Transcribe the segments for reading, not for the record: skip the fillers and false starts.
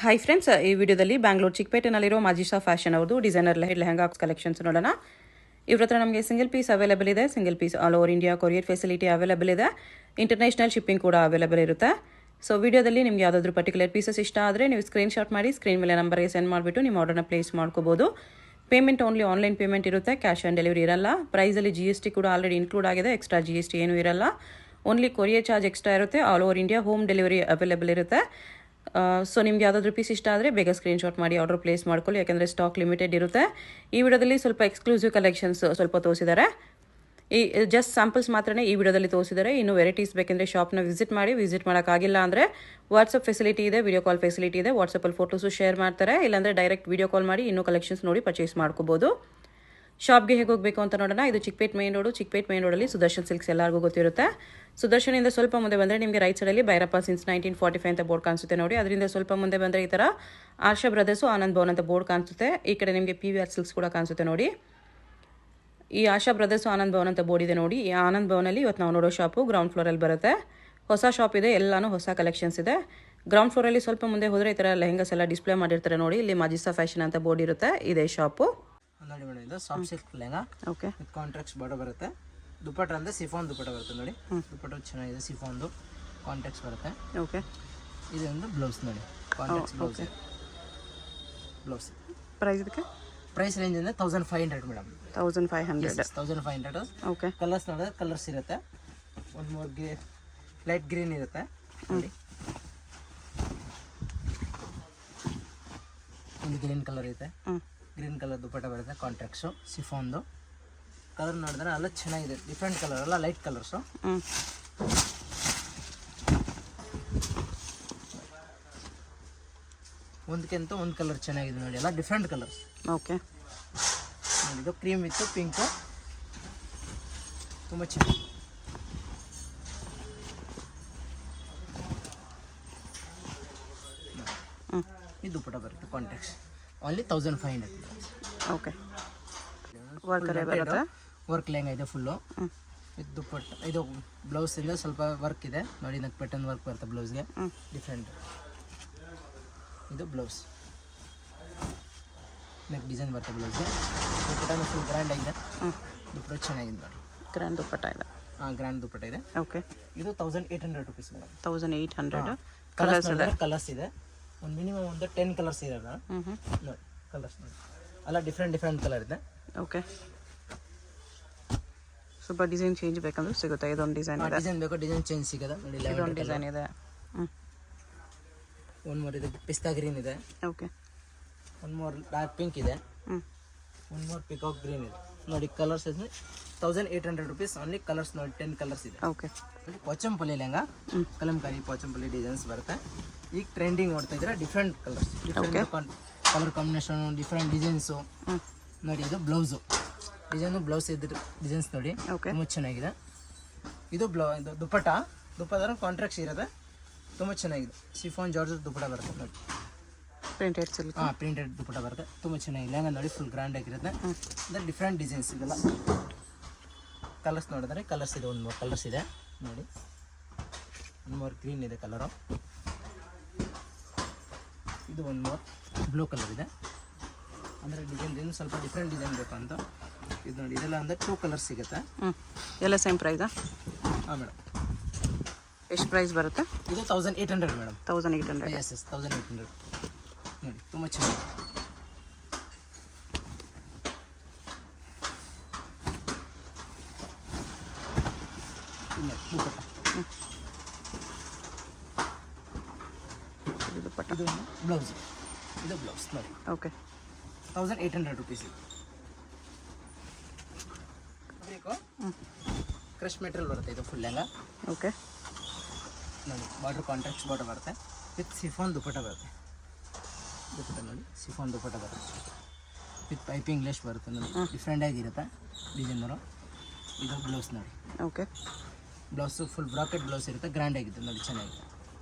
Hi friends, ಈ ವಿಡಿಯೋದಲ್ಲಿ ಬ್ಯಾಂಗ್ಳೂರು ಚಿಕ್ಕಪೇಟೆನಲ್ಲಿರೋ ಮಾಜಿಶಾ ಫ್ಯಾಷನ್ ಅವ್ರದ್ದು ಡಿಸೈನರ್ ಲೆಹಂಗಾ ಕಲೆಕ್ಷನ್ಸ್ ನೋಡೋಣ. ಇವ್ರ ಹತ್ರ ನಮಗೆ ಸಿಂಗಲ್ ಪೀಸ್ ಅವೈಲೇಬಲ್ ಇದೆ. Single piece all over India courier facility available ಇದೆ. ಇಂಟರ್ನ್ಯಾಷನಲ್ ಶಿಪ್ಪಿಂಗ್ ಕೂಡ ಅವೈಲೇಬಲ್ ಇರುತ್ತೆ. ಸೊ ವಿಡಿಯೋದಲ್ಲಿ ನಿಮಗೆ ಯಾವುದಾದ್ರೂ ಪರ್ಟಿಕ್ಯುಲರ್ ಪೀಸಸ್ ಇಷ್ಟ ಆದರೆ ನೀವು ಸ್ಕ್ರೀನ್ಶಾಟ್ ಮಾಡಿ ಸ್ಕ್ರೀನ್ ಮೇಲೆ ನಂಬರ್ಗೆ ಸೆಂಡ್ ಮಾಡಿಬಿಟ್ಟು ನಿಮ್ಮ ಆರ್ಡರ್ನ ಪ್ಲೇಸ್ ಮಾಡ್ಕೋಬೋದು. ಪೇಮೆಂಟ್ ಓನ್ಲಿ ಆನ್ಲೈನ್ ಪೇಮೆಂಟ್ ಇರುತ್ತೆ, ಕ್ಯಾಶ್ ಆನ್ ಡೆಲಿವರಿ ಇರಲ್ಲ. ಪ್ರೈಸಲ್ಲಿ GST ಕೂಡ ಆಲ್ರೆಡಿ ಇನ್ಕ್ಲೂಡ್ ಆಗಿದೆ, ಎಕ್ಸ್ಟ್ರಾ GST ಏನೂ ಇರಲ್ಲ. ಓನ್ಲಿ ಕೊರಿಯರ್ ಚಾರ್ಜ್ ಎಕ್ಸ್ಟ್ರಾ ಇರುತ್ತೆ. All over India home delivery available ಇರುತ್ತೆ. ಸೊ ನಿಮ್ಗೆ ಯಾವುದಾದ್ರೂ ಪೀಸ್ ಇಷ್ಟ ಆದರೆ ಬೇಗ ಸ್ಕ್ರೀನ್ಶಾಟ್ ಮಾಡಿ ಆರ್ಡರ್ ಪ್ಲೇಸ್ ಮಾಡ್ಕೊಳ್ಳಿ, ಯಾಕೆಂದರೆ ಸ್ಟಾಕ್ ಲಿಮಿಟೆಡ್ ಇರುತ್ತೆ. ಈ ವಿಡಿಯೋದಲ್ಲಿ ಸ್ವಲ್ಪ ಎಕ್ಸ್ಕ್ಲೂಸಿವ್ ಕಲೆಕ್ಷನ್ಸ್ ಸ್ವಲ್ಪ ತೋರಿಸಿದ್ದಾರೆ. ಈ ಜಸ್ಟ್ ಸ್ಯಾಂಪಲ್ಸ್ ಮಾತ್ರನೇ ಈ ವಿಡಿಯೋದಲ್ಲಿ ತೋರಿಸಿದ್ದಾರೆ. ಇನ್ನು ವೆರೈಟೀಸ್ ಬೇಕೆಂದರೆ ಶಾಪ್ನ ವಿಸಿಟ್ ಮಾಡೋಕ್ಕಾಗಿಲ್ಲ ಅಂದರೆ ವಾಟ್ಸಪ್ ಫೆಸಿಲಿಟಿ ಇದೆ, ವಿಡಿಯೋ ಕಾಲ್ ಫೆಸಿಲಿಟಿ ಇದೆ. ವಾಟ್ಸಪ್ಪಲ್ಲಿ ಫೋಟೋಸು ಶೇರ್ ಮಾಡ್ತಾರೆ, ಇಲ್ಲಾಂದರೆ ಡೈರೆಕ್ಟ್ ವಿಡಿಯೋ ಕಾಲ್ ಮಾಡಿ ಇನ್ನೂ ಕಲೆಕ್ಷನ್ಸ್ ನೋಡಿ ಪರ್ಚೇಸ್ ಮಾಡ್ಕೋಬೋದು. ಶಾಪ್ಗೆ ಹೇಗೆ ಹೋಗಬೇಕು ಅಂತ ನೋಡೋಣ. ಇದು ಚಿಕ್ಕಪೇಟ್ ಮೇನ್ ರೋಡಲ್ಲಿ ಸುದರ್ಶನ್ ಸಿಲ್ಕ್ಸ್ ಎಲ್ಲರಿಗೂ ಗೊತ್ತಿರುತ್ತೆ. ಸುದರ್ಶನಿಂದ ಸ್ವಲ್ಪ ಮುಂದೆ ಬಂದರೆ ನಿಮಗೆ ರೈಟ್ ಸೈಡಲ್ಲಿ ಭೈರಪ್ಪ ಸಿನ್ಸ್ 1945 ಅಂತ ಬೋರ್ಡ್ ಕಾಣಿಸುತ್ತೆ ನೋಡಿ. ಅದರಿಂದ ಸ್ವಲ್ಪ ಮುಂದೆ ಬಂದರೆ ಈ ಥರ ಆಶಾ ಬ್ರದರ್ಸು ಆನಂದ್ ಭವನ್ ಅಂತ ಬೋರ್ಡ್ ಕಾಣಿಸುತ್ತೆ. ಈ ಕಡೆ ನಿಮಗೆ PVR ಸಿಲ್ಕ್ಸ್ ಕೂಡ ಕಾಣಿಸುತ್ತೆ ನೋಡಿ. ಈ ಆಶಾ ಬ್ರದರ್ಸು ಆನಂದ್ ಭವನ್ ಅಂತ ಬೋರ್ಡ್ ಇದೆ ನೋಡಿ. ಈ ಆನಂದ್ ಭವನಲ್ಲಿ ಇವತ್ತು ನಾವು ನೋಡೋ ಶಾಪು ಗ್ರೌಂಡ್ ಫ್ಲೋರಲ್ಲಿ ಬರುತ್ತೆ. ಹೊಸ ಶಾಪ್ ಇದೆ, ಎಲ್ಲಾನು ಹೊಸ ಕಲೆಕ್ಷನ್ಸ್ ಇದೆ. ಗ್ರೌಂಡ್ ಫ್ಲೋರಲ್ಲಿ ಸ್ವಲ್ಪ ಮುಂದೆ ಹೋದರೆ ಈ ಥರ ಲೆಹಂಗಾಸ್ ಎಲ್ಲ ಡಿಸ್ಪ್ಲೇ ಮಾಡಿರ್ತಾರೆ ನೋಡಿ. ಇಲ್ಲಿ ಮಾಜಿಸಾ ಫ್ಯಾಷನ್ ಅಂತ ಬೋರ್ಡ್ ಇರುತ್ತೆ, ಇದೇ ಶಾಪು. ನೋಡಿ ಮೇಡಮ್, ಇದು soft silk lehenga. Okay, contracts border ಬರುತ್ತೆ. ದುಪ್ಪಟ್ಟ ಅಂದ್ರೆ ಸಿಫಾನ್ ದುಪ್ಪಟ್ಟ ಬರುತ್ತೆ ನೋಡಿ. ದುಪ್ಪಟ್ಟ ಚೆನ್ನಾಗಿದೆ, ಸಿಫಾನ್ದು ಕಾಂಟ್ರಾಕ್ಟ್ಸ್ ಬರುತ್ತೆ. ಓಕೆ, ಇದು ಒಂದು ಬ್ಲೌಸ್ ನೋಡಿ, ಕಾಂಟ್ರಾಕ್ಟ್ಸ್ ಬ್ಲೌಸ್. ಬ್ಲೌಸ್ ಪ್ರೈಸ್ ಇದಕ್ಕೆ ಪ್ರೈಸ್ ರೇಂಜ್ ಅಂದ್ರೆ 1500 ಮೇಡಮ್. 1500. ಓಕೆ, ಕಲರ್ಸ್ ನೋಡಿದ್ರೆ ಕಲರ್ಸ್ ಇರುತ್ತೆ. ಒಂದು ಮೂರು ಲೈಟ್ ಗ್ರೀನ್ ಇರುತ್ತೆ ನೋಡಿ. ಒಂದು ಗ್ರೀನ್ ಕಲರ್ ಇದೆ, ಗ್ರೀನ್ ಕಲರ್ ದುಪ್ಪಟ್ಟ ಬರುತ್ತೆ. ಕಾಂಟ್ರಾಕ್ಟ್ಸು ಸಿಫಾನ್ದು ಕಲರ್ ನೋಡಿದ್ರೆ ಎಲ್ಲ ಚೆನ್ನಾಗಿದೆ, ಡಿಫ್ರೆಂಟ್ ಕಲರ್ ಎಲ್ಲ ಲೈಟ್ ಕಲರ್ಸು. ಒಂದಕ್ಕಿಂತ ಒಂದು ಕಲರ್ ಚೆನ್ನಾಗಿದೆ ನೋಡಿ, ಎಲ್ಲ ಡಿಫ್ರೆಂಟ್ ಕಲರ್ಸ್. ಓಕೆ, ನೋಡಿ ಇದು ಕ್ರೀಮ್ ಇತ್ತು, ಪಿಂಕು, ತುಂಬ ಚೆನ್ನಾಗಿದೆ. ಇದು ದುಪ್ಪಟ್ಟ ಬರುತ್ತೆ, contracts only 1500. Okay, work lehenga ಇದೆ ಫುಲ್ಲು. ಇದು ದುಪ್ಪಟ್ಟ, ಇದು ಬ್ಲೌಸಿಂದ ಸ್ವಲ್ಪ ವರ್ಕ್ ಇದೆ ನೋಡಿ. ಇದಕ್ಕೆ ಪೆಟರ್ನ್ ವರ್ಕ್ ಬರುತ್ತೆ ಬ್ಲೌಸ್ಗೆ, ಡಿಫ್ರೆಂಟ್. ಇದು ಬ್ಲೌಸ್, ನೆಕ್ ಡಿಸೈನ್ ಬರುತ್ತೆ ಬ್ಲೌಸ್ಗೆ. ದುಪ್ಪಟ್ಟನು ಫುಲ್ ಗ್ರ್ಯಾಂಡ್ ಆಗಿದೆ, ದುಪ್ಪಟ್ಟ ಚೆನ್ನಾಗಿದೆ ನೋಡಿ. ಗ್ರ್ಯಾಂಡ್ ದುಪ್ಪಟ್ಟ ಇದೆ. ಗ್ರ್ಯಾಂಡ್ ದುಪ್ಪಟ್ಟ ಇದೆ. ಓಕೆ, ಇದು 1800 ರುಪೀಸ್ ಮೇಡಮ್. 1800. ಕಲರ್ಸ್ ಇದೆ, ಒಂದು ಮಿನಿಮಮ್ ಒಂದು 10 ಕಲರ್ಸ್ ಇದೆ ನೋಡಿ. ಕಲರ್ಸ್ ನೋಡಿ, ಎಲ್ಲ ಡಿಫ್ರೆಂಟ್ ಕಲರ್ ಇದೆ. ಓಕೆ, ಸ್ವಲ್ಪ ಡಿಸೈನ್ ಚೇಂಜ್ ಬೇಕಂದ್ರೆ ಸಿಗುತ್ತೆ. ಇದೊಂದು ಡಿಸೈನ್ ಇದೆ, ಡಿಸೈನ್ ಬೇಕು, ಡಿಸೈನ್ ಚೇಂಜ್ ಸಿಗೋದು ನೋಡಿ. ಇದೊಂದು ಡಿಸೈನ್ ಇದೆ. ಒಂದು ಮೂರು ಇದೆ, ಪಿಸ್ತಾ ಗ್ರೀನ್ ಇದೆ. ಓಕೆ, ಒಂದು ಮೂರು ಡಾರ್ಕ್ ಪಿಂಕ್ ಇದೆ. ಒಂದು ಮೂರು ಪಿಕಾಕ್ ಗ್ರೀನ್ ಇದೆ ನೋಡಿ. ಕಲರ್ಸ್ ಇದೆ 1800 ರುಪೀಸ್ ಓನ್ಲಿ. ಕಲರ್ಸ್ ನೋಡಿ 10 ಕಲರ್ಸ್ ಇದೆ. ಓಕೆ, ಪೋಚಂಪಲ್ಲಿ ಲೆಹಂಗಾ, ಕಲಂಕಾರಿ ಪೋಚಂಪಲ್ಲಿ ಡಿಸೈನ್ಸ್ ಬರುತ್ತೆ. ಈಗ ಟ್ರೆಂಡಿಂಗ್ ನೋಡ್ತಾ ಇದ್ರೆ different colours, different colour combination, different designs ನೋಡಿ. ಇದು ಬ್ಲೌಸು ಬ್ಲೌಸ್ ಇದ್ರ ಡಿಸೈನ್ಸ್ ನೋಡಿ, ತುಂಬ ಚೆನ್ನಾಗಿದೆ. ಇದು ಇದು ದುಪ್ಪಟ್ಟ ಕಾಂಟ್ರಾಕ್ಟ್ಸ್ ಇರುತ್ತೆ, ತುಂಬ ಚೆನ್ನಾಗಿದೆ. ಸಿಫಾನ್ ಜಾರ್ಜ್ ದುಪ್ಪಟ್ಟ ಬರುತ್ತೆ ನೋಡಿ. ಪ್ರಿಂಟೆಡ್ ಸಿಲ್ಕ್, ಪ್ರಿಂಟೆಡ್ ದುಪ್ಪಟ್ಟ ಬರುತ್ತೆ, ತುಂಬ ಚೆನ್ನಾಗಿದೆ. ಲೆಹಂಗಾ ನೋಡಿ ಫುಲ್ ಗ್ರ್ಯಾಂಡ್ ಆಗಿರುತ್ತೆ. ಅಂದರೆ ಡಿಫ್ರೆಂಟ್ ಡಿಸೈನ್ಸ್ ಇದೆಲ್ಲ. ಕಲರ್ಸ್ ನೋಡಿದ್ರೆ ಕಲರ್ಸ್ ಇದೆ, ಒಂದು ಮೂರು ಕಲರ್ಸ್ ಇದೆ ನೋಡಿ. ಒಂದು ಮೂರು ಗ್ರೀನ್ ಇದೆ ಕಲರು. ಇದು ಒಂದು ಮೂರು ಬ್ಲೂ ಕಲರ್ ಇದೆ. ಅಂದರೆ ಡಿಸೈನ್ ಸ್ವಲ್ಪ ಡಿಫ್ರೆಂಟ್ ಡಿಸೈನ್ ಬೇಕು ಅಂತ ಇದು ನೋಡಿ. ಇದೆಲ್ಲ ಅಂದರೆ 2 ಕಲರ್ಸ್ ಸಿಗುತ್ತೆ. ಎಲ್ಲ ಸೇಮ್ ಪ್ರೈಸಾ? ಹಾಂ ಮೇಡಮ್. ಎಷ್ಟು ಪ್ರೈಸ್ ಬರುತ್ತೆ? ಇದು 1800 ಮೇಡಮ್. 1800. ಎಸ್ 1800 ನೋಡಿ, ತುಂಬ ಚೆನ್ನಾಗಿದೆ. ಇದು ಬ್ಲೌಸ್, ಇದು ಬ್ಲೌಸ್ ನೋಡಿ. Okay, 1800 rupees. ಕ್ರಶ್ ಮೆಟೀರಿಯಲ್ ಬರುತ್ತೆ, ಇದು ಫುಲ್ ಲೆಹಂಗಾ. ಓಕೆ, ನೋಡಿ ಬಾರ್ಡರ್ ಕಾಂಟ್ರಾಕ್ಟ್ಸ್ ಬಾರ್ಡರ್ ಬರುತ್ತೆ. ವಿತ್ ಸಿಫಾನ್ ದುಪ್ಪಟ್ಟ ಬರುತ್ತೆ. ದುಪ್ಪಟ್ಟ ನೋಡಿ, ಸಿಫಾನ್ ದುಪ್ಪಟ್ಟ ಬರುತ್ತೆ ವಿತ್ ಪೈಪಿಂಗ್ ಲೇಸ್ ಬರುತ್ತೆ ನೋಡಿ. ಡಿಫ್ರೆಂಟ್ ಆಗಿರುತ್ತೆ ಡಿಸೈನರು. ಇದು ಬ್ಲೌಸ್ ನೋಡಿ. Okay, blouse full bracket blouse ಇರುತ್ತೆ, ಗ್ರ್ಯಾಂಡ್ ಆಗಿದೆ ನೋಡಿ, ಚೆನ್ನಾಗಿದೆ.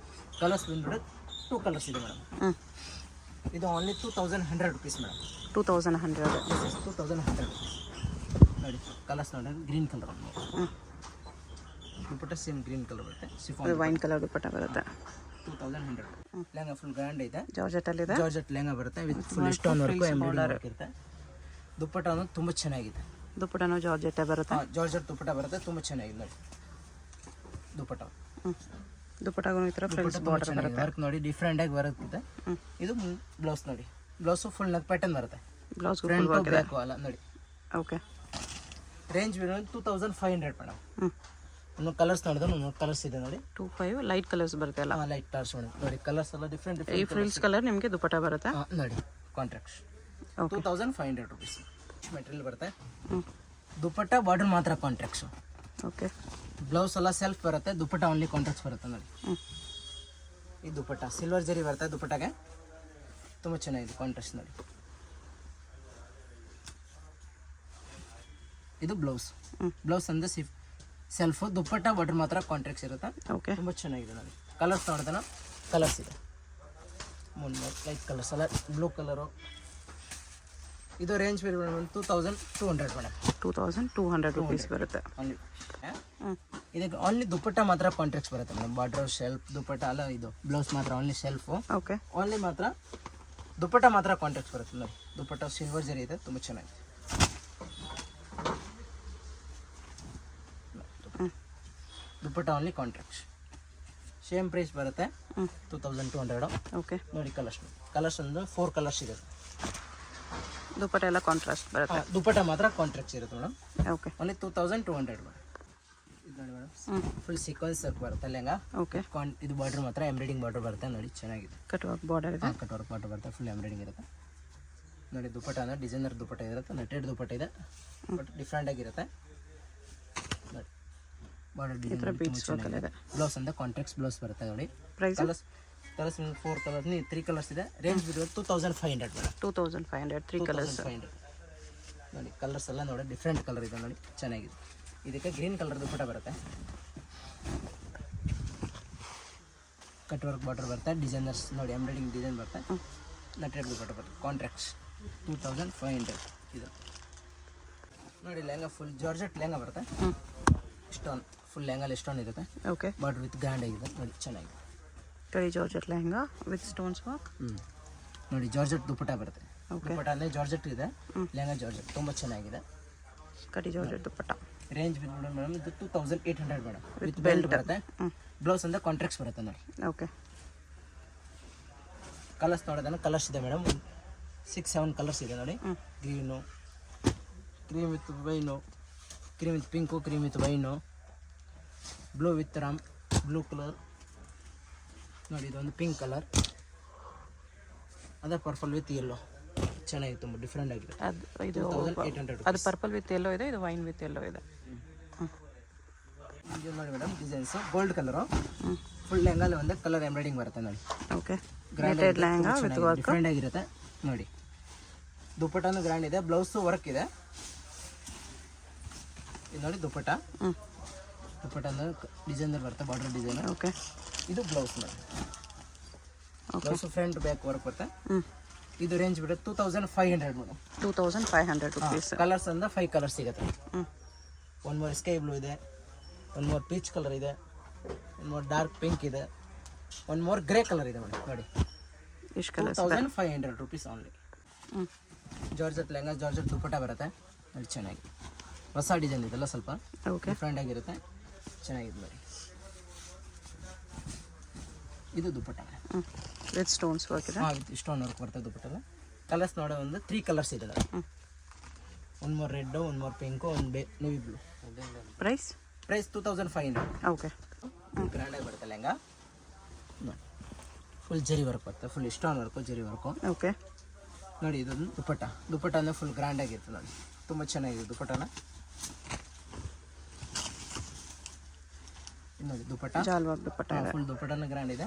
ಕಲರ್ಸ್ ಬಂದ್ಬಿಟ್ಟು 2 ಕಲರ್ಸ್ ಇದೆ ಮೇಡಮ್. ಇದು ಓನ್ಲಿ 2100 ರುಪೀಸ್ ಮೇಡಮ್. 2100. 2100 ರುಪೀಸ್ ನೋಡಿ. ಕಲರ್ಸ್ ನೋಡಿ, ಗ್ರೀನ್ ಕಲರ್ ದುಪ್ಪಟ್ಟ ಸೇಮ್ ಗ್ರೀನ್ ಕಲರ್ ಬರುತ್ತೆ. ಸಿಫಾನ್ ವೈನ್ ಕಲರ್ ದುಪ್ಪಟ್ಟ ಬರುತ್ತೆ. 2100. ಲೆಹಂಗಾ ಫುಲ್ ಗ್ರ್ಯಾಂಡ್ ಇದೆ. ಜಾರ್ಜೆಟಲ್ಲಿದೆ. ಜಾರ್ಜೆಟ್ ಲೆಹಂಗಾ ಬರುತ್ತೆ with full stone work embroidery ಇರುತ್ತೆ. ದುಪ್ಪಟ್ಟ ಅನ್ನೋದು ತುಂಬ ಚೆನ್ನಾಗಿದೆ. ದುಪ್ಪಟ್ಟನೂ ಜಾರ್ಜೆಟ್ಟೇ ಬರುತ್ತೆ. ಜಾರ್ಜೆಟ್ ದುಪ್ಪಟ್ಟ ಬರುತ್ತೆ, ತುಂಬ ಚೆನ್ನಾಗಿದೆ ನೋಡಿ ದುಪ್ಪಟ್ಟ. ದುಪ್ಪಟ್ಟಾಗೂ ಈ ಥರ ಫ್ರಿಲ್ಸ್ ಬಾರ್ಡರ್ ಬರುತ್ತೆ. ವರ್ಕ್ ನೋಡಿ ಡಿಫ್ರೆಂಟ್ ಆಗಿ ಬರುತ್ತೆ. ಇದು ಬ್ಲೌಸ್ ನೋಡಿ, ಬ್ಲೌಸು ಫುಲ್ ನೆಕ್ ಪ್ಯಾಟರ್ನ್ ಬರುತ್ತೆ. ಬ್ಲೌಸ್ ಫ್ರಂಟ್ ಬ್ಯಾಕು ಅಲ್ಲ ನೋಡಿ. ಓಕೆ. Range 2500 madam. ಒಂದು ಕಲರ್ಸ್ ನೋಡಿದ್ರೆ ಒಂದು ಕಲರ್ಸ್ ಇದೆ ನೋಡಿ. 25 ಲೈಟ್ ಕಲರ್ಸ್ ಬರುತ್ತೆ ಅಲ್ಲ. ಲೈಟ್ ಕಲರ್ಸ್ ನೋಡಿ, ಕಲರ್ಸ್ ಎಲ್ಲ ಡಿಫ್ರೆಂಟ್ ಈ ಫ್ರಿಲ್ಸ್ ಕಲರ್ ನಿಮಗೆ ದುಪ್ಪಟ್ಟ ಬರುತ್ತೆ ನೋಡಿ. ಕಾಂಟ್ರಾಕ್ಟ್ 2500 rupees ಮೆಟೀರಿಯಲ್ ಬರುತ್ತೆ. ದುಪ್ಪಟ್ಟ ಬಾರ್ಡರ್ ಮಾತ್ರ ಕಾಂಟ್ರಾಕ್ಟ್ಸ್. ಓಕೆ. ಬ್ಲೌಸ್ ಎಲ್ಲ ಸೆಲ್ಫ್ ಬರುತ್ತೆ, ದುಪ್ಪಟ್ಟ ಓನ್ಲಿ ಕಾಂಟ್ರಾಕ್ಟ್ಸ್ ಬರುತ್ತೆ ನೋಡಿ. ಈ ದುಪ್ಪಟ್ಟ ಸಿಲ್ವರ್ ಜರಿ ಬರುತ್ತೆ ದುಪ್ಪಟ್ಟಾಗೆ, ತುಂಬ ಚೆನ್ನಾಗಿದೆ ಕಾಂಟ್ರಾಕ್ಟ್ಸ್ ನೋಡಿ. ಇದು ಬ್ಲೌಸ್. ಬ್ಲೌಸ್ ಅಂದ್ರೆ ಸೆಲ್ಫ್, ದುಪ್ಪಟ್ಟ ಬಾರ್ಡರ್ ಮಾತ್ರ ಕಾಂಟ್ರಾಕ್ಟ್ಸ್ ಇರುತ್ತೆ. ಓಕೆ. ತುಂಬ ಚೆನ್ನಾಗಿದೆ ನೋಡಿ. ಕಲರ್ಸ್ ನೋಡಿದ್ರೆ ಕಲರ್ಸ್ ಇದೆ, ಲೈಟ್ ಕಲರ್ಸ್ ಎಲ್ಲ ಬ್ಲೂ ಕಲರು. ಇದು ರೇಂಜ್ 2200 ಮೇಡಮ್. 2200 rupees ಬರುತ್ತೆ. ಓನ್ಲಿ ಇದಕ್ಕೆ ಓನ್ಲಿ ದುಪ್ಪಟ್ಟ ಮಾತ್ರ ಕಾಂಟ್ರಾಕ್ಟ್ಸ್ ಬರುತ್ತೆ ಮೇಡಮ್. ಬಾರ್ಡರ್ ಶೆಲ್ಫ್ ದುಪ್ಪಟ್ಟ ಅಲ್ಲ, ಇದು ಬ್ಲೌಸ್ ಮಾತ್ರ ಓನ್ಲಿ ಶೆಲ್ಫು. ಓಕೆ. ಓನ್ಲಿ ಮಾತ್ರ ದುಪ್ಪಟ್ಟ ಮಾತ್ರ ಕಾಂಟ್ರಾಕ್ಟ್ಸ್ ಬರುತ್ತೆ ನೋಡಿ. ದುಪ್ಪಟ್ಟ ಸಿಲ್ವರ್ ಜರಿ ಇದೆ, ತುಂಬ ಚೆನ್ನಾಗಿದೆ. ದುಪ್ಪಟ್ಟ ಓನ್ಲಿ ಕಾಂಟ್ರಾಕ್ಟ್ಸ್. ಸೇಮ್ ಪ್ರೈಸ್ ಬರುತ್ತೆ 2200. ಓಕೆ. ನೋಡಿ ಕಲರ್ಸ್ ಒಂದು 4 ಕಲರ್ಸ್ ಇದೆ. ದುಪ್ಪಟ್ಟ ಎಲ್ಲ ಕಾಂಟ್ರಾಸ್ಟ್ ಬರುತ್ತೆ. ದುಪ್ಪಟ್ಟ ಮಾತ್ರ ಕಾಂಟ್ರಾಕ್ಟ್ಸ್ ಇರುತ್ತೆ ಮೇಡಮ್. ಓಕೆ. Only 2200 madam. ಇದು ನೋಡಿ ಮೇಡಮ್, ಫುಲ್ ಸೀಕ್ವೆನ್ಸ್ ವರ್ಕ್ ಬರುತ್ತೆ ಲೆಹಂಗಾ. ಓಕೆ. ಇದು ಬಾರ್ಡರ್ ಮಾತ್ರ ಎಂಬ್ರಾಯ್ಡಿಂಗ್ ಬಾರ್ಡರ್ ಬರುತ್ತೆ ನೋಡಿ, ಚೆನ್ನಾಗಿದೆ. ಕಟ್ ವರ್ಕ್ ಬಾರ್ಡರ್ ಇದೆ. ಕಟ್ ವರ್ಕ್ ಬಾರ್ಡರ್ ಬರುತ್ತೆ, ಫುಲ್ ಎಂಬ್ರಾಯ್ಡಿಂಗ್ ಇರುತ್ತೆ ನೋಡಿ. ದುಪ್ಪಟ್ಟ ಅಂದರೆ ಡಿಸೈನರ್ ದುಪ್ಪಟ್ಟ ಇರುತ್ತೆ, ನೆಟೆಡ್ ದುಪ್ಪಟ್ಟ ಇದೆ, ಬಟ್ ಡಿಫ್ರೆಂಟ್ ಆಗಿರುತ್ತೆ ನೋಡಿ. ಬಾರ್ಡರ್ ಡಿಸೈನ್ ಬ್ಲೌಸ್ ಅಂತ ಕಾಂಟ್ರಾಕ್ಟ್ಸ್ ಬ್ಲೌಸ್ ಬರುತ್ತೆ ನೋಡಿ. ಪ್ರೈಸ್ ಕಲರ್ಸ್ 4 ಕಲರ್ಸ್ 3 ಕಲರ್ಸ್ ಇದೆ. Range 2500 madam. 2500 3 ಕಲರ್ಸ್ 2500 ನೋಡಿ. ಕಲರ್ಸ್ ಎಲ್ಲ ನೋಡಿ ಡಿಫ್ರೆಂಟ್ ಕಲರ್ ಇದೆ ನೋಡಿ, ಚೆನ್ನಾಗಿದೆ. ಇದಕ್ಕೆ ಗ್ರೀನ್ ಕಲರ್ ದುಪ್ಪಟ್ಟ ಬರುತ್ತೆ, ಕಟ್ ವರ್ಕ್ ಬಾರ್ಡರ್ ಬರುತ್ತೆ, ಡಿಸೈನರ್ಸ್ ನೋಡಿ ಎಂಬ್ರಾಯ್ಡಿಂಗ್ ಡಿಸೈನ್ ಬರುತ್ತೆ, ನೆಟೆಡ್ ದುಪ್ಪಟ್ಟ ಬರುತ್ತೆ. ಕಾಂಟ್ರಾಕ್ಟ್ಸ್ 2500 ಇದು ನೋಡಿ. ಲೆಹಂಗಾ ಫುಲ್ ಜಾರ್ಜೆಟ್ ಲೆಹಂಗಾ ಬರುತ್ತೆ, ಸ್ಟೋನ್ ಫುಲ್ ಲೆಹಂಗಲ್ಲಿ ಸ್ಟೋನ್ ಇರುತ್ತೆ. ಓಕೆ. ಬಾರ್ಡರ್ ವಿತ್ ಗ್ರ್ಯಾಂಡ್ ಆಗಿದೆ ನೋಡಿ, ಚೆನ್ನಾಗಿದೆ. ಕಡಿ georgette lehenga with stones work ನೋಡಿ. ಜಾರ್ಜೆಟ್ ದುಪ್ಪಟ್ಟ ಬರುತ್ತೆ. ದುಪ್ಪಟ್ಟ ಅಂದರೆ ಜಾರ್ಜೆಟ್ ಇದೆ, ಲೆಹಂಗಾ ಜಾರ್ಜೆಟ್ ತುಂಬ ಚೆನ್ನಾಗಿದೆ. ಕಡಿ ಜಾರ್ಜೆಟ್ ದುಪ್ಪಟ್ಟ. ರೇಂಜ್ ಮೇಡಮ್ ಇದು 2800 ಮೇಡಮ್. ವಿತ್ ಬೆಲ್ಟ್ ಬರುತ್ತೆ, ಬ್ಲೌಸ್ ಅಂದರೆ ಕಾಂಟ್ರಾಕ್ಟ್ಸ್ ಬರುತ್ತೆ ನೋಡಿ. ಓಕೆ. ಕಲರ್ಸ್ ನೋಡೋದನ್ನ ಕಲರ್ಸ್ ಇದೆ ಮೇಡಮ್, 6-7 ಕಲರ್ಸ್ ಇದೆ ನೋಡಿ. Green, cream with wine, cream with pink, cream with wine, blue with blue colour ನೋಡಿ. ಇದೊಂದು ಪಿಂಕ್ ಕಲರ್, ಅದೇ ಪರ್ಪಲ್ ವಿತ್ ಯೆಲ್ಲೋ, ಚೆನ್ನಾಗಿದೆ, ತುಂಬ ಡಿಫ್ರೆಂಟ್ ಆಗಿದೆ. ಇದು 2800 ಅದು ಪರ್ಪಲ್ ವಿತ್ ಎಲ್ಲೋ ಇದೆ, ಇದು ವೈನ್ ವಿತ್ ಎಲ್ಲೋ ಇದೆ. ಇದು ನೋಡಿ madam designs gold colour, full ಲೆಹಂಗಲ್ಲಿ ಒಂದೇ ಕಲರ್ ಎಂಬ್ರಾಯ್ಡಿಂಗ್ ಬರುತ್ತೆ ನೋಡಿ. Okay. Grand lehenga with work different ಆಗಿರುತ್ತೆ ನೋಡಿ. ದುಪ್ಪಟ್ಟನು ಗ್ರ್ಯಾಂಡ್ ಇದೆ, ಬ್ಲೌಸು ವರ್ಕ್ ಇದೆ. ಇದು ನೋಡಿ ದುಪ್ಪಟ್ಟ. ದುಪ್ಪಟ್ಟ ಅಂದರೆ ಡಿಸೈನರ್ ಬರುತ್ತೆ, ಬಾರ್ಡರ್ ಡಿಸೈನ್. ಓಕೆ. ಇದು ಬ್ಲೌಸ್ ನೋಡಿ. ಬ್ಲೌಸು ಫ್ರಂಟ್ ಬ್ಯಾಕ್ ವರ್ಕ್ ಬರುತ್ತೆ. ಇದು ರೇಂಜ್ ಬಿಡುತ್ತೆ 2500 ಮೇಡಮ್. 2500 rupees. ಕಲರ್ಸ್ ಅಂದ್ರೆ 5 ಕಲರ್ಸ್ ಸಿಗುತ್ತೆ. ಒಂದು ಮೋರ್ ಸ್ಕೈ ಬ್ಲೂ ಇದೆ, ಒಂದು ಮೋರ್ ಪೀಚ್ ಕಲರ್ ಇದೆ, ಒಂದು ಮೋರ್ ಡಾರ್ಕ್ ಪಿಂಕ್ ಇದೆ, ಒಂದು ಮೋರ್ ಗ್ರೇ ಕಲರ್ ಇದೆ ಮೇಡಮ್ ನೋಡಿ. ಇಷ್ಟು colours 2500 rupees only. Georgette lehenga, georgette dupatta ಬರುತ್ತೆ ನೋಡಿ, ಚೆನ್ನಾಗಿ ಹೊಸ ಡಿಸೈನ್ ಇದೆಲ್ಲ ಸ್ವಲ್ಪ ಡಿಫ್ರೆಂಟ್ ಆಗಿರುತ್ತೆ, ಚೆನ್ನಾಗಿದೆ ನೋಡಿ. ಇದು ದುಪ್ಪಟ್ಟ ವಿತ್ ಸ್ಟೋನ್ಸ್ ವರ್ಕ್ ಇದೆ. ವಿತ್ ಸ್ಟೋನ್ ವರ್ಕ್ ಬರ್ತದೆ ದುಪ್ಪಟ್ಟಲ್ಲ. ಕಲರ್ಸ್ ನೋಡೋ ಒಂದು 3 ಕಲರ್ಸ್ ಇದೆ. ಒಂದು ಮೋರ್ ರೆಡ್, ಒಂದು ಮೋರ್ ಪಿಂಕು, ಒಂದು ನೇವಿ ಬ್ಲೂ. ಪ್ರೈಸ್ 2500. ಓಕೆ. ಗ್ರ್ಯಾಂಡಾಗಿ ಬರುತ್ತೆ ಲೆಹಂಗಾ, ಫುಲ್ ಜರಿ ವರ್ಕ್ ಬರುತ್ತೆ, ಫುಲ್ ಸ್ಟೋನ್ ವರ್ಕು ಜರಿ ವರ್ಕು. ಓಕೆ. ನೋಡಿ ಇದೊಂದು ದುಪ್ಪಟ್ಟ. ದುಪ್ಪಟ್ಟ ಅಂದರೆ ಫುಲ್ ಗ್ರ್ಯಾಂಡಾಗಿರುತ್ತೆ ನೋಡಿ, ತುಂಬ ಚೆನ್ನಾಗಿದೆ ದುಪ್ಪಟ್ಟನ. ನೋಡಿ ದುಪ್ಪಟ್ಟ ಜಾಲ್ವಾಗ್ ದುಪ್ಪಟ್ಟ ಫುಲ್ ದುಪ್ಪಟ್ಟನ ಗ್ರ್ಯಾಂಡ್ ಇದೆ.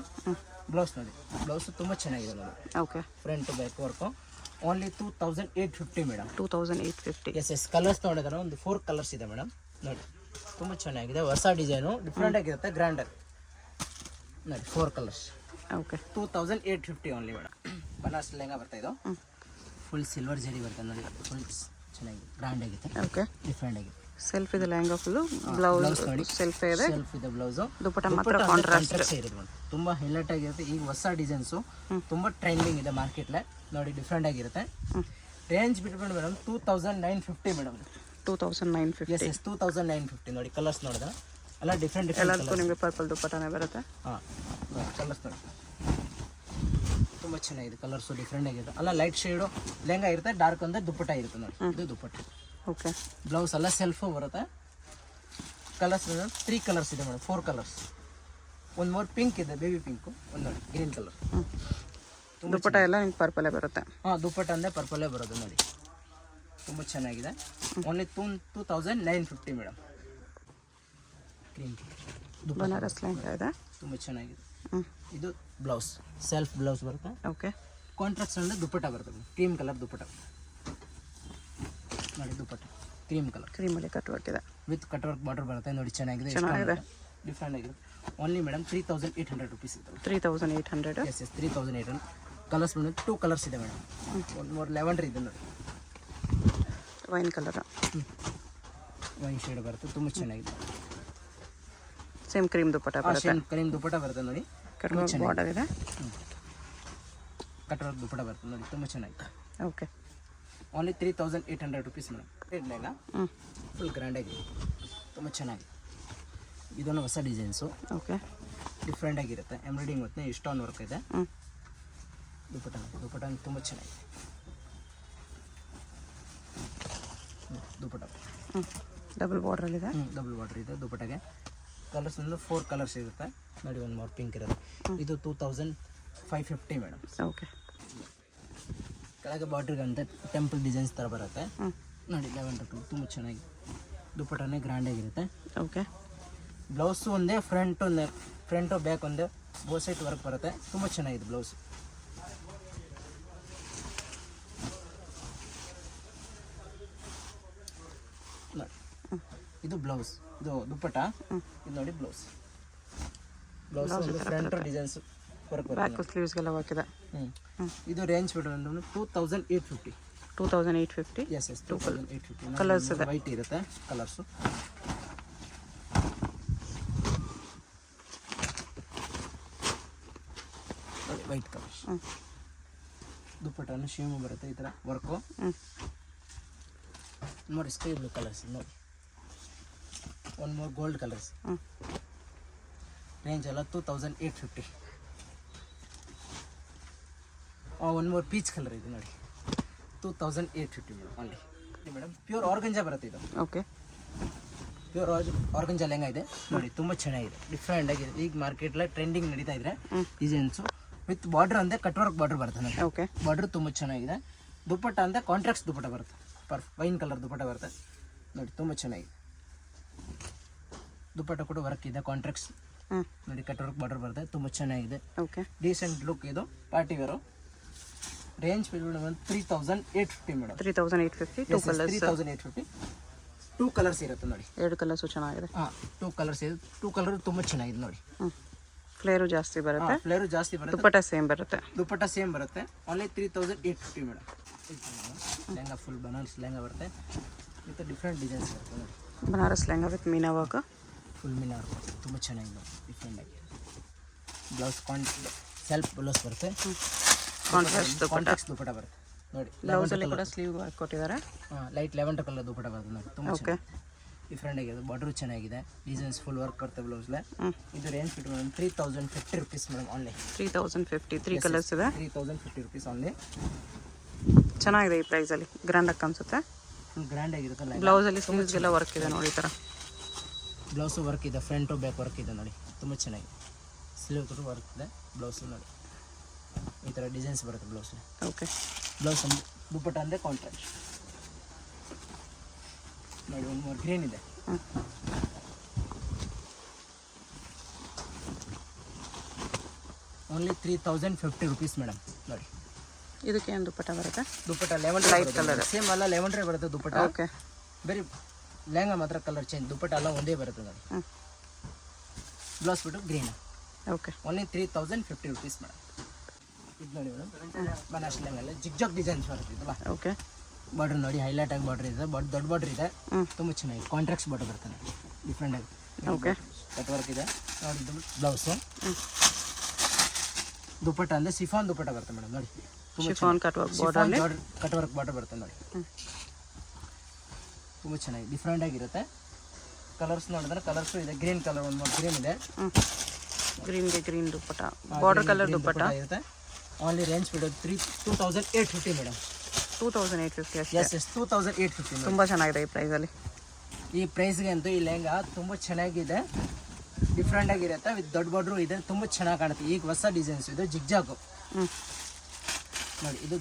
ಬ್ಲೌಸ್ ನೋಡಿ, ಬ್ಲೌಸ್ ತುಂಬ ಚೆನ್ನಾಗಿದೆ ನೋಡಿ. Okay. Front back work only 2850 madam. 2850. Yes colours ನೋಡಿದ್ರೆ ಒಂದು 4 ಕಲರ್ಸ್ ಇದೆ ಮೇಡಮ್ ನೋಡಿ, ತುಂಬ ಚೆನ್ನಾಗಿದೆ, ಹೊಸ ಡಿಸೈನು, ಡಿಫ್ರೆಂಟ್ ಆಗಿರುತ್ತೆ, ಗ್ರ್ಯಾಂಡ್ ನೋಡಿ. 4 colours. Okay. 2850 only madam. Banaras lehenga ಬರ್ತಾ ಇದು, ಫುಲ್ ಸಿಲ್ವರ್ ಜರಿ ಬರ್ತದೆ ನೋಡಿ, ಫುಲ್ ಚೆನ್ನಾಗಿದೆ, ಗ್ರ್ಯಾಂಡ್ ಆಗಿದೆ, ಓಕೆ, ಡಿಫ್ರೆಂಟ್ ಆಗಿದೆ. ಸೆಲ್ಫ್ ಇದೆ ಲೆಹಂಗಾ ಫುಲ್ಲು, ಬ್ಲೌಸ್ ನೋಡಿ ಸೆಲ್ಫ್ ಇದೆ, ಸೆಲ್ಫ್ ಇದೆ ಬ್ಲೌಸು. ದುಪ್ಪಟ್ಟ ಮಾತ್ರ ಕಾಂಟ್ರಾಸ್ಟ್ ಇರುತ್ತೆ ಮೇಡಮ್, ತುಂಬ ಹೈಲೈಟ್ ಆಗಿರುತ್ತೆ. ಈಗ ಹೊಸ ಡಿಸೈನ್ಸು ತುಂಬ ಟ್ರೆಂಡಿಂಗ್ ಇದೆ ಮಾರ್ಕೆಟ್ಲೆ, ನೋಡಿ ಡಿಫ್ರೆಂಟ್ ಆಗಿರುತ್ತೆ. ರೇಂಜ್ ಬಿಟ್ಬಿಟ್ಟು ಮೇಡಮ್ 2950 ಮೇಡಮ್. 2950. ಎಸ್ 2950 ನೋಡಿ. ಕಲರ್ಸ್ ನೋಡಿದ್ರೆ ಎಲ್ಲ ಡಿಫ್ರೆಂಟ್ ಡಿಫ್ರೆಂಟ್ ಎಲ್ಲದಕ್ಕೂ ನಿಮಗೆ ಪರ್ಪಲ್ ದುಪ್ಪಟ್ಟನೇ ಬರುತ್ತೆ. ಹಾಂ ಕಲರ್ಸ್ ನೋಡಿ ತುಂಬ ಚೆನ್ನಾಗಿದೆ, ಕಲರ್ಸು ಡಿಫ್ರೆಂಟ್ ಆಗಿದೆ. ಅಲ್ಲ ಲೈಟ್ ಶೇಡು ಲೆಹಂಗಾ ಇರುತ್ತೆ, ಡಾರ್ಕ್ ಅಂದರೆ ದುಪ್ಪಟ್ಟ ಇರುತ್ತೆ ನೋಡಿ. ಇದು ದುಪ್ಪಟ್ಟ. ಓಕೆ. ಬ್ಲೌಸ್ ಎಲ್ಲ ಸೆಲ್ಫು ಬರುತ್ತೆ. ಕಲರ್ಸ್ 3 ಕಲರ್ಸ್ ಇದೆ ಮೇಡಮ್, 4 ಕಲರ್ಸ್. ಒಂದು ಮೋರ್ ಪಿಂಕ್ ಇದೆ, ಬೇಬಿ ಪಿಂಕು, ಒಂದು ನೋಡಿ ಗ್ರೀನ್ ಕಲರ್. ದುಪ್ಪಟ್ಟ ಎಲ್ಲ ನಿಮ್ಗೆ ಪರ್ಪಲೇ ಬರುತ್ತೆ. ಹಾಂ ದುಪ್ಪಟ್ಟ ಅಂದರೆ ಪರ್ಪಲೇ ಬರೋದು ನೋಡಿ, ತುಂಬ ಚೆನ್ನಾಗಿದೆ. Only 2950 madam. Green Banaras lehenga ಇದೆ, ತುಂಬ ಚೆನ್ನಾಗಿದೆ. ಇದು ಬ್ಲೌಸ್ ಸೆಲ್ಫ್ ಬ್ಲೌಸ್ ಬರುತ್ತೆ. ಓಕೆ. ಕಾಂಟ್ರಾಕ್ಟ್ಸ್ ಅಂದರೆ ದುಪ್ಪಟ್ಟ ಬರುತ್ತೆ, ಕ್ರೀಮ್ ಕಲರ್ ದುಪ್ಪಟ್ಟ ನೋಡಿ. ದುಪ್ಪಟ್ಟ ಕ್ರೀಮಲ್ಲಿ ಕಟ್ ವರ್ಕ್ ಇದೆ, ವಿತ್ ಕಟ್ ವರ್ಕ್ ಬಾರ್ಡರ್ ಬರುತ್ತೆ ನೋಡಿ, ಚೆನ್ನಾಗಿದೆ, ಡಿಫ್ರೆಂಟ್ ಆಗಿದೆ. ಓನ್ಲಿ ಮೇಡಮ್ 3800 ರುಪೀಸ್ ಇತ್ತು. 3800. ಎಸ್ 3800. ಕಲರ್ಸ್ ಮೇಡಮ್ 2 ಕಲರ್ಸ್ ಇದೆ ಮೇಡಮ್. ಒಂದು ಮೋರ್ ಲೆವೆಂಡರ್ ಇದೆ ನೋಡಿ, ವೈನ್ ಕಲರ್, ವೈನ್ ಶೇಡ್ ಬರುತ್ತೆ, ತುಂಬ ಚೆನ್ನಾಗಿದೆ. ಸೇಮ್ ಕ್ರೀಮ್ ದುಪ್ಪಟ್ಟ ಬರುತ್ತೆ, ಕ್ರೀಮ್ ದುಪ್ಪಟ್ಟ ಬರುತ್ತೆ ನೋಡಿ, ಕಟ್ ವರ್ಕ್ ಬಾರ್ಡರ್ ಇದೆ, ಕಟ್ ವರ್ಕ್ ದುಪ್ಪಟ್ಟ ಬರುತ್ತೆ ನೋಡಿ, ತುಂಬ ಚೆನ್ನಾಗಿದೆ. ಓಕೆ. Only 3800 rupees madam. ರೇಟ್ನಾಗ ಫುಲ್ ಗ್ರ್ಯಾಂಡಾಗಿ ತುಂಬ ಚೆನ್ನಾಗಿದೆ. ಇದೊಂದು ಹೊಸ ಡಿಸೈನ್ಸು, ಓಕೆ, ಡಿಫ್ರೆಂಟ್ ಆಗಿರುತ್ತೆ. ಎಂಬ್ರಾಯ್ಡಿಂಗ್ ಮತ್ತು ಸ್ಟೋನ್ ವರ್ಕ್ ಇದೆ. ದುಪ್ಪಟ್ಟ ತುಂಬ ಚೆನ್ನಾಗಿದೆ. ದುಪ್ಪಟ್ಟ ಡಬಲ್ ಬಾರ್ಡ್ರಲ್ಲಿದೆ, ಡಬಲ್ ಬಾರ್ಡರ್ ಇದೆ ದುಪ್ಪಟ್ಟಗೆ. ಕಲರ್ಸ್ ಅಂದರೆ 4 ಕಲರ್ಸ್ ಇರುತ್ತೆ ನೋಡಿ. ಒಂದು ಮೋರ್ ಪಿಂಕ್ ಇರುತ್ತೆ. ಇದು 2550 ಮೇಡಮ್. ಓಕೆ. ಕೆಳಗೆ ಬಾರ್ಡ್ರಿಗೆ ಅಂತ ಟೆಂಪಲ್ ಡಿಸೈನ್ಸ್ ಥರ ಬರುತ್ತೆ ನೋಡಿ. 11 ತುಂಬ ಚೆನ್ನಾಗಿದೆ. ದುಪ್ಪಟ್ಟನೇ ಗ್ರ್ಯಾಂಡಾಗಿರುತ್ತೆ. ಓಕೆ. ಬ್ಲೌಸು ಒಂದೇ, ಫ್ರಂಟು ಬ್ಯಾಕ್ ಒಂದೇ, ಬೋತ್ ಸೈಡ್ ವರ್ಕ್ ಬರುತ್ತೆ, ತುಂಬ ಚೆನ್ನಾಗಿದೆ ಬ್ಲೌಸ್. ಇದು ಬ್ಲೌಸ್, ಇದು ದುಪ್ಪಟ್ಟ, ಇದು ನೋಡಿ ಬ್ಲೌಸ್. ಫ್ರಂಟ್ ಡಿಸೈನ್ಸ್ ವರ್ಕ್ ಬರುತ್ತೆ, ಬ್ಯಾಕ್ ಸ್ಲೀವ್ಸ್ಗೆಲ್ಲ ವರ್ಕ್ ಇದೆ. ಇದು ರೇಂಜ್ ಬಿಟ್ಟು 2850. 2850. ಎಸ್ 2850. ಕಲರ್ಸ್ ಇದೆ, ವೈಟ್ ಇರುತ್ತೆ ಕಲರ್ಸು. White colours. ದುಪ್ಪಟ್ಟನು ಶೇಮು ಬರುತ್ತೆ ಈ ಥರ ವರ್ಕು. ನೋಡಿ ಸ್ಕೈ ಬ್ಲೂ ಕಲರ್ಸ್ ನೋಡಿ. ಒಂದು ಮೋರ್ ಗೋಲ್ಡ್ ಕಲರ್ಸ್. ರೇಂಜ್ ಎಲ್ಲ 2850. ಒಂದು ಮೋರ್ ಪೀಚ್ ಕಲರ್ ಇದೆ ನೋಡಿ, 2850 ಮೇಡಮ್. ಓನ್ಲಿ ಮೇಡಮ್ ಪ್ಯೂರ್ ಆರ್ಗಂಜಾ ಬರುತ್ತೆ ಇದು. ಓಕೆ. ಪ್ಯೂರ್ ಆರ್ಗಂಜಾ ಲೆಹಂಗಾ ಇದೆ ನೋಡಿ, ತುಂಬ ಚೆನ್ನಾಗಿದೆ, ಡಿಫ್ರೆಂಟ್ ಆಗಿದೆ. ಈಗ ಮಾರ್ಕೆಟ್ಲ ಟ್ರೆಂಡಿಂಗ್ ನಡೀತಾ ಇದ್ರೆ ಡಿಸೈನ್ಸು ವಿತ್ ಬಾರ್ಡರ್ ಅಂದರೆ ಕಟ್ ವರ್ಕ್ ಬಾರ್ಡರ್ ಬರುತ್ತೆ ನೋಡಿ. ಓಕೆ. ಬಾರ್ಡರ್ ತುಂಬ ಚೆನ್ನಾಗಿದೆ. ದುಪ್ಪಟ್ಟ ಅಂದರೆ ಕಾಂಟ್ರಾಕ್ಟ್ಸ್ ದುಪ್ಪಟ್ಟ ಬರುತ್ತೆ, ವೈನ್ ಕಲರ್ ದುಪ್ಪಟ್ಟ ಬರುತ್ತೆ ನೋಡಿ, ತುಂಬ ಚೆನ್ನಾಗಿದೆ. ದುಪ್ಪಟ್ಟ ಕೂಡ ವರ್ಕ್ ಇದೆ, ಕಾಂಟ್ರಾಕ್ಟ್ಸ್ ನೋಡಿ, ಕಟ್ ವರ್ಕ್ ಬಾರ್ಡರ್ ಬರುತ್ತೆ, ತುಂಬ ಚೆನ್ನಾಗಿದೆ. ಓಕೆ. ಡೀಸೆಂಟ್ ಲುಕ್ ಇದು, party wear. Range 3850 madam. 3850. 2 colours. 3850. 2 colours ಇರುತ್ತೆ ನೋಡಿ. 2 ಕಲರ್ಸು ಚೆನ್ನಾಗಿದೆ. 2 ಕಲರ್ಸ್ ಇದೆ. 2 ಕಲರ್ ತುಂಬ ಚೆನ್ನಾಗಿದೆ ನೋಡಿ. ಫ್ಲೇರು ಜಾಸ್ತಿ ಬರುತ್ತೆ, ಫ್ಲೇರು ಜಾಸ್ತಿ ಬರುತ್ತೆ. ದುಪ್ಪಟ್ಟ ಸೇಮ್ ಬರುತ್ತೆ. ದುಪ್ಪಟ್ಟ ಸೇಮ್ ಬರುತ್ತೆ. Only 3850 madam. Lehenga full Banaras lehenga ಬರುತ್ತೆ ವಿತ್ ಡಿಫ್ರೆಂಟ್ ಡಿಸೈನ್ಸ್ ಬರುತ್ತೆ ನೋಡಿ. Banaras lehenga with Meena work, full Meena work, ತುಂಬ ಚೆನ್ನಾಗಿದೆ, ಡಿಫ್ರೆಂಟ್ ಆಗಿ. ಬ್ಲೌಸ್ ಸೆಲ್ಫ್ ಬ್ಲೌಸ್ ಬರುತ್ತೆ, ಕಾಂಟ್ರಾಕ್ಟ್ಸ್ ದುಪ್ಪಟ್ಟ ಬರುತ್ತೆ ನೋಡಿ. ಬ್ಲೌಸಲ್ಲಿ ಕೂಡ ಸ್ಲೀವ್ ವರ್ಕ್ ಕೊಟ್ಟಿದ್ದಾರೆ. ಲೈಟ್ ಲೆವೆಂಡರ್ ಕಲರ್ ದುಪ್ಪಟ್ಟ ಬರುತ್ತೆ ನೋಡಿ, ತುಂಬ ಚೆನ್ನಾಗಿ ಡಿಫ್ರೆಂಟ್ ಆಗಿದೆ. ಬಾರ್ಡರ್ ಚೆನ್ನಾಗಿದೆ, ಡಿಸೈನ್ಸ್ ಫುಲ್ ವರ್ಕ್ ಬರುತ್ತೆ ಬ್ಲೌಸ್ಲೆ. ಇದು ರೇಂಜ್ ಬಿಟ್ಟು madam 3050 rupees madam. Only 3050. 3 colours ಇದೆ. 3050 ರುಪೀಸ್ ಓನ್ಲಿ. ಚೆನ್ನಾಗಿದೆ ಈ ಪ್ರೈಸಲ್ಲಿ, ಗ್ರ್ಯಾಂಡಾಗಿ ಕಾಣಿಸುತ್ತೆ. ಫುಲ್ ಗ್ರ್ಯಾಂಡ್ ಆಗಿರುತ್ತೆ. ಬ್ಲೌಸಲ್ಲಿ ಸ್ಲೀವ್ಸ್ಗೆಲ್ಲ ವರ್ಕ್ ಇದೆ ನೋಡಿ, ಈ ಥರ ಬ್ಲೌಸು ವರ್ಕ್ ಇದೆ, ಫ್ರಂಟು ಬ್ಯಾಕ್ ವರ್ಕ್ ಇದೆ ನೋಡಿ, ತುಂಬ ಚೆನ್ನಾಗಿದೆ. ಸ್ಲೀವ್ ಕೂಡ ವರ್ಕ್ ಇದೆ, ಬ್ಲೌಸು ನೋಡಿ ಈ ಥರ ಡಿಸೈನ್ಸ್ ಬರುತ್ತೆ ಬ್ಲೌಸಲ್ಲಿ. ಓಕೆ. ಬ್ಲೌಸ್ ದುಪ್ಪಟ್ಟ ಅಂದರೆ ಕಾಂಟ್ರಾಕ್ಟ್ ನೋಡಿ. ಒಂದು ಮೋರ್ ಗ್ರೀನ್ ಇದೆ. ಓನ್ಲಿ 3050 ರುಪೀಸ್ ಮೇಡಮ್ ನೋಡಿ. ಇದಕ್ಕೆ ಏನು ದುಪ್ಪಟ್ಟ ಬರುತ್ತೆ? ದುಪ್ಪಟ್ಟ ಲೆವೆಂಡರ್ ಲೈಟ್ ಕಲರ್ ಸೇಮ್ ಅಲ್ಲ, ಲೆವೆಂಡರೇ ಬರುತ್ತೆ ದುಪ್ಪಟ್ಟ. ಓಕೆ. ಬೇರೆ ಲೆಹಂಗಾ ಮಾತ್ರ ಕಲರ್ ಚೇಂಜ್, ದುಪ್ಪಟ್ಟ ಎಲ್ಲ ಒಂದೇ ಬರುತ್ತೆ ನೋಡಿ. ಬ್ಲೌಸ್ ಬಿಟ್ಟು green. Okay. Only 3050 rupees madam. ಇದು ನೋಡಿ madam, Banaras lehenga zigzag designs ಬರುತ್ತೆ ಇದಲ್ಲ. ಓಕೆ. ಬಾರ್ಡರ್ ನೋಡಿ ಹೈಲೈಟ್ ಆಗಿ ಬಾರ್ಡರ್ ಇದೆ, ದೊಡ್ಡ ಬಾರ್ಡರ್ ಇದೆ, ತುಂಬ ಚೆನ್ನಾಗಿದೆ. ಕಾಂಟ್ರಾಕ್ಟ್ಸ್ ಬಾರ್ಡರ್ ಬರ್ತದೆ ಡಿಫ್ರೆಂಟ್ ಆಗಿ. ಓಕೆ, ಕಟ್ ವರ್ಕ್ ಇದೆ ನೋಡಿ. ಇದು ಬ್ಲೌಸು. ದುಪ್ಪಟ್ಟ ಅಂದರೆ ಸಿಫಾನ್ ದುಪ್ಪಟ್ಟ ಬರ್ತದೆ ಮೇಡಮ್ ನೋಡಿ. Chiffon cut work border, cut work border ಬರ್ತದೆ ನೋಡಿ. ತುಂಬ ಚೆನ್ನಾಗಿ ಡಿಫ್ರೆಂಟ್ ಆಗಿರುತ್ತೆ. ಕಲರ್ಸ್ ನೋಡಿದ್ರೆ ಕಲರ್ಸು ಇದೆ. ಗ್ರೀನ್ ಕಲರ್ ಒಂದು ಗ್ರೀನ್ ಇದೆ, ಗ್ರೀನ್ಗೆ ಗ್ರೀನ್ ದುಪ್ಪಟ್ಟ, ಬಾರ್ಡರ್ ಕಲರ್ ದುಪ್ಪಟ್ಟ ಇರುತ್ತೆ. ಓನ್ಲಿ ರೇಂಜ್ ಬಿಡೋದು 2850 ಮೇಡಮ್. 2850 ಅಷ್ಟೇ. ಎಸ್ 2850. ತುಂಬ ಚೆನ್ನಾಗಿದೆ ಈ ಪ್ರೈಸಲ್ಲಿ. ಈ ಪ್ರೈಸ್ಗೆ ಅಂತೂ ಈ ಲೆಹಂಗಾ ತುಂಬ ಚೆನ್ನಾಗಿದೆ, ಡಿಫ್ರೆಂಟ್ ಆಗಿರುತ್ತೆ. ವಿತ್ ದೊಡ್ಡ ಬಾರ್ಡ್ರು ಇದೆ, ತುಂಬ ಚೆನ್ನಾಗಿ ಕಾಣುತ್ತೆ. ಈಗ ಹೊಸ ಡಿಸೈನ್ಸ್ ಇದು ಜಿಗ್ಜಾಗು ನೋಡಿ. ಇದು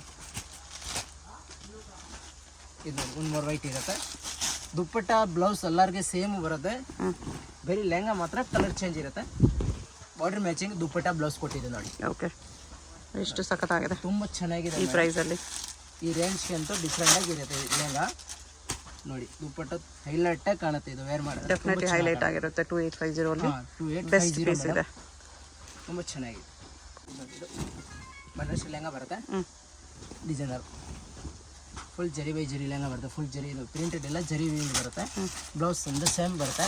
ಒಂದು ಮೂರು ವೈಟ್ ಇರುತ್ತೆ. ದುಪ್ಪಟ್ಟ ಬ್ಲೌಸ್ ಎಲ್ಲರಿಗೆ ಸೇಮ್ ಬರುತ್ತೆ, ಬರೀ ಲೆಹಂಗಾ ಮಾತ್ರ ಕಲರ್ ಚೇಂಜ್ ಇರುತ್ತೆ. ಬಾರ್ಡರ್ ಮ್ಯಾಚಿಂಗ್ ದುಪ್ಪಟ್ಟ ಬ್ಲೌಸ್ ಕೊಟ್ಟಿದೆ ನೋಡಿ. ಓಕೆ, ಎಷ್ಟು ಸಖತ್ತಾಗಿದೆ ತುಂಬ ಚೆನ್ನಾಗಿದೆ ಈ ಪ್ರೈಸಲ್ಲಿ. ಈ ರೇಂಜ್ಗೆ ಅಂತೂ ಡಿಫ್ರೆಂಟ್ ಆಗಿರುತ್ತೆ ಈ ಲೆಹಂಗಾ ನೋಡಿ. ದುಪ್ಪಟ್ಟ ಹೈಲೈಟಾಗಿ ಕಾಣುತ್ತೆ ಇದು ವೇರ್ ಮಾಡಿದ್ರೆ. ಡೆಫಿನೆಟ್ಲಿ ಹೈಲೈಟ್ ಆಗಿರುತ್ತೆ. 2850 ಅಲ್ಲಿ ಬೆಸ್ಟ್ ಪೀಸ್ ಇದೆ, ತುಂಬ ಚೆನ್ನಾಗಿದೆ. ಇದು ಬನಾರಸಿ ಲೆಹಂಗಾ ಬರುತ್ತೆ, ಡಿಸೈನರ್ ಫುಲ್ ಜರಿ ಬೈ ಜರಿ ಲೆಹಂಗಾ ಬರುತ್ತೆ. ಫುಲ್ ಜರಿ ಇದು ಪ್ರಿಂಟೆಡ್ ಎಲ್ಲ ಜರಿ ಬರುತ್ತೆ. ಬ್ಲೌಸ್ ಒಂದು ಸೇಮ್ ಬರುತ್ತೆ.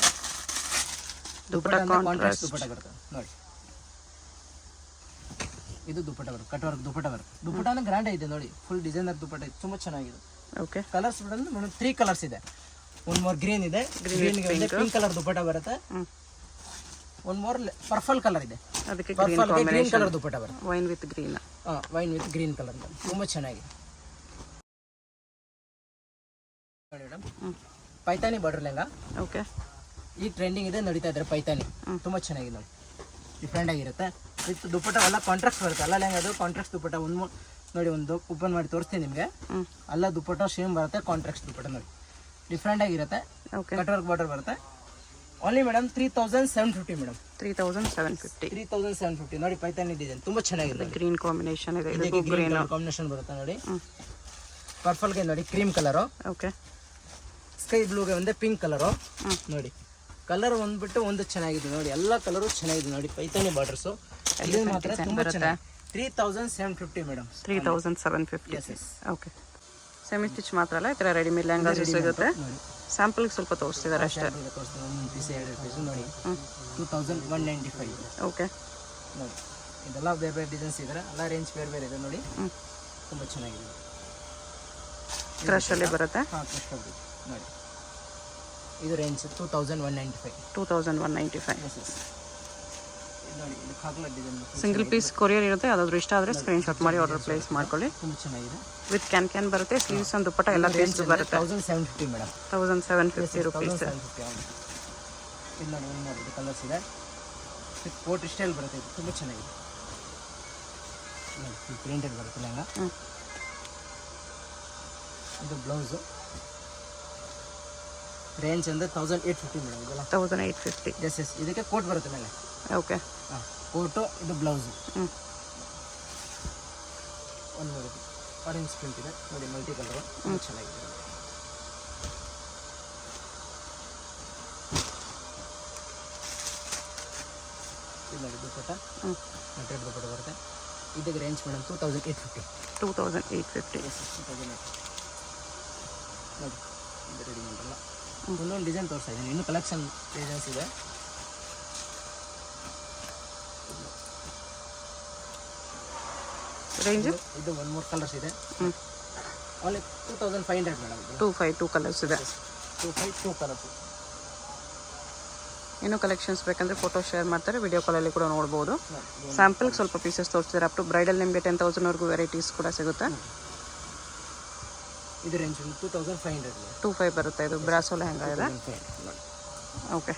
ದುಪ್ಪಟ್ಟ ಕಾಂಟ್ರಾಸ್ಟ್ ದುಪ್ಪಟ್ಟ ಬರುತ್ತೆ ನೋಡಿ. ಇದು ದುಪ್ಪಟ್ಟ ಬರುತ್ತೆ, ಕಟ್ ವರ್ಕ್ ದುಪ್ಪಟ್ಟ ಬರುತ್ತೆ. ದುಪ್ಪಟ್ಟನ ಗ್ರ್ಯಾಂಡ್ ಇದೆ ನೋಡಿ, ಫುಲ್ ಡಿಸೈನರ್ ದುಪ್ಪಟ್ಟ ಇದೆ, ತುಂಬ ಚೆನ್ನಾಗಿದೆ. ಓಕೆ, ಕಲರ್ಸ್ ಬಿಡೋದು ಮೇಡಮ್ 3 ಕಲರ್ಸ್ ಇದೆ. ಒಂದು ಮೋರ್ ಗ್ರೀನ್ ಇದೆ, ಗ್ರೀನ್ಗೆ ಪಿಂಕ್ ಕಲರ್ ದುಪ್ಪಟ್ಟ ಬರುತ್ತೆ. ಒಂದು ಮೋರ್ ಪರ್ಪಲ್ ಕಲರ್ ಇದೆ, ಅದಕ್ಕೆ ಗ್ರೀನ್ ಕಲರ್ ದುಪ್ಪಟ್ಟ ಬರುತ್ತೆ. Wine with green. Wine with green colour ತುಂಬ ಚೆನ್ನಾಗಿದೆ ನೋಡಿ madam. Paithani border lehenga. Okay, ಈ ಟ್ರೆಂಡಿಂಗ್ ಇದೆ, ನಡೀತಾ ಇದ್ದಾರೆ ಪೈತಾನಿ. ತುಂಬ ಚೆನ್ನಾಗಿದೆ ನೋಡಿ, ಡಿಫ್ರೆಂಟ್ ಆಗಿರುತ್ತೆ. ವಿತ್ ದುಪ್ಪಟ್ಟ ಎಲ್ಲ ಕಾಂಟ್ರಾಕ್ಟ್ ಬರುತ್ತೆ. ಎಲ್ಲ ಲೆಹಂಗಾ ಅದು ಕಾಂಟ್ರಾಕ್ಟ್ ದುಪ್ಪಟ್ಟ. ಒಂದು ನೋಡಿ, ಒಂದು ಓಪನ್ ಮಾಡಿ ತೋರಿಸ್ತೀನಿ ನಿಮಗೆ. ಎಲ್ಲ ದುಪ್ಪಟ್ಟ ಸೇಮ್ ಬರುತ್ತೆ, ಕಾಂಟ್ರಾಕ್ಟ್ ದುಪ್ಪಟ್ಟ ನೋಡಿ, ಡಿಫ್ರೆಂಟ್ ಆಗಿರುತ್ತೆ. ಕಟ್ ವರ್ಕ್ ಬಾರ್ಡರ್ ಬರುತ್ತೆ. Only madam 3750 madam. 3750 ನೋಡಿ. ಪೈತಾನಿ ಡಿಸೈನ್ ತುಂಬ ಚೆನ್ನಾಗಿದೆ. ಗ್ರೀನ್ ಕಾಂಬಿನೇಷನ್ ಇದೆ, ಗ್ರೀನ್ ಕಾಂಬಿನೇಷನ್ ಬರುತ್ತೆ ನೋಡಿ. ಪರ್ಪಲ್ಗೆ ನೋಡಿ ಕ್ರೀಮ್ ಕಲರು. ಓಕೆ, ಸ್ಕೈ ಬ್ಲೂಗೆ ಒಂದೇ ಪಿಂಕ್ ಕಲರು ನೋಡಿ. ಕಲರ್ ಒಂದ್ಬಿಟ್ಟು ಒಂದು ಚೆನ್ನಾಗಿದೆ ನೋಡಿ, ಎಲ್ಲ ಕಲರು ಚೆನ್ನಾಗಿದೆ ನೋಡಿ. ಪೈತಾನಿ ಬಾರ್ಡರ್ಸು ಇದು ಮಾತ್ರ ತುಂಬ ಚೆನ್ನಾಗಿದೆ. 3750 ಮೇಡಮ್. 3750. ಓಕೆ, ಸೆಮಿ ಸ್ಟಿಚ್ ಮಾತ್ರ ಅಲ್ಲ, ಈ ಥರ ರೆಡಿಮೇಡ್ ಲೆಹಂಗಾಸ್ ಸಿಗುತ್ತೆ. ಸ್ಯಾಂಪಲ್ಗೆ ಸ್ವಲ್ಪ ತೋರಿಸ್ತಿದ್ದಾರೆ ಅಷ್ಟೇ. ಒಂದು ಪೀಸ್ 2 ಪೀಸು ನೋಡಿ. 2195. ಓಕೆ ನೋಡಿ, ಇದೆಲ್ಲ ಬೇರೆ ಬೇರೆ ಡಿಸೈನ್ಸ್ ಇದ್ದಾರೆ, ಎಲ್ಲ ರೇಂಜ್ ಬೇರೆ ಬೇರೆ ಇದೆ ನೋಡಿ. ತುಂಬ ಚೆನ್ನಾಗಿದೆ. ಕ್ರಶಲ್ಲಿ ಬರುತ್ತೆ. ಕ್ರಶ್ ನೋಡಿ. ಇದು ರೇಂಜ್ 2195. 2195. ನೋಡಿ, ಇದು ಕಾಕ್ಲರ್ ಡಿಸೈನ್. ಸಿಂಗಲ್ ಪೀಸ್ ಕೊರಿಯರ್ ಇರುತ್ತೆ. ಯಾವ್ದಾದ್ರು ಇಷ್ಟ ಆದರೆ ಸ್ಕ್ರೀನ್ಶಾಟ್ ಮಾಡಿ ಆರ್ಡರ್ ಪ್ಲೇಸ್ ಮಾಡ್ಕೊಳ್ಳಿ. ತುಂಬ ಚೆನ್ನಾಗಿದೆ. ವಿತ್ ಕ್ಯಾನ್ ಬರುತ್ತೆ, ಸ್ಲೀವ್ಸ್ ಒಂದು ದುಪ್ಪಟ್ಟ ಎಲ್ಲ ಪೀಸ್ ಬರುತ್ತೆ. 1750 ಮೇಡಮ್. 1750 ರುಪೀಸ್. ಇದು ನೋಡಿ, ಇದು ಕಲರ್ಸ್ ಇದೆ. ವಿತ್ ಕೋಟ್ ಸ್ಟೈಲ್ ಬರುತ್ತೆ, ಇದು ತುಂಬ ಚೆನ್ನಾಗಿದೆ ನೋಡಿ. ಪ್ರಿಂಟೆಡ್ ಬರುತ್ತೆ ಲೆಹಂಗಾ. ಇದು ಬ್ಲೌಸು. ರೇಂಜ್ ಅಂದರೆ 1850 ಮೇಡಮ್. ಇದೆಲ್ಲ 1850. ಎಸ್ ಇದಕ್ಕೆ ಕೋಟ್ ಬರುತ್ತೆ ಮೇಲೆ. ಓಕೆ, ಕೋಟು, ಇದು ಬ್ಲೌಸು. ಒಂದು ನೋಡಿ, ಆರೆಂಜ್ ಪ್ರಿಂಟ್ ಇದೆ ನೋಡಿ, ಮಲ್ಟಿ ಕಲರು ತುಂಬ ಚೆನ್ನಾಗಿದೆ. ಇದು ನೋಡಿ ದುಪ್ಪಟ್ಟ, ನೆಟ್ಟೆಡ್ ದುಪ್ಪಟ್ಟ ಬರುತ್ತೆ. ಇದಕ್ಕೆ ರೇಂಜ್ ಮೇಡಮ್ 2850. 2850. ನೋಡಿ, ಇದು ರೆಡಿ ಮಾಡಲ್ಲ. ಒಂದೊಂದು ಡಿಸೈನ್ ತೋರಿಸ್ತಾ ಇದ್ದೀನಿ, ಇನ್ನೂ ಕಲೆಕ್ಷನ್ ಡಿಸೈನ್ಸ್ ಇದೆ. ರೇಂಜ್ ಇದು 1 more ಕಲರ್ಸ್ ಇದೆ. Only 2500 madam. 2 ಕಲರ್ಸ್ ಇದೆ. 2 ಕಲರ್ಸ್. ಇನ್ನೂ ಕಲೆಕ್ಷನ್ಸ್ ಬೇಕಂದರೆ ಫೋಟೋ ಶೇರ್ ಮಾಡ್ತಾರೆ, ವಿಡಿಯೋ ಕಾಲಲ್ಲಿ ಕೂಡ ನೋಡ್ಬೋದು. ಸ್ಯಾಂಪಲ್ಗೆ ಸ್ವಲ್ಪ ಪೀಸಸ್ ತೋರಿಸ್ತಾರೆ. ಅಪ್ ಟು ಬ್ರೈಡಲ್ ನಿಮಗೆ 10,000ವರೆಗೂ ವೆರೈಟೀಸ್ ಕೂಡ ಸಿಗುತ್ತೆ. ಇದು ರೇಂಜ್ 2500. 25 ಬರುತ್ತೆ. ಇದು ಬ್ರಾಸೋ ಲೆಹಂಗಾ ಇದೆ. ಓಕೆ.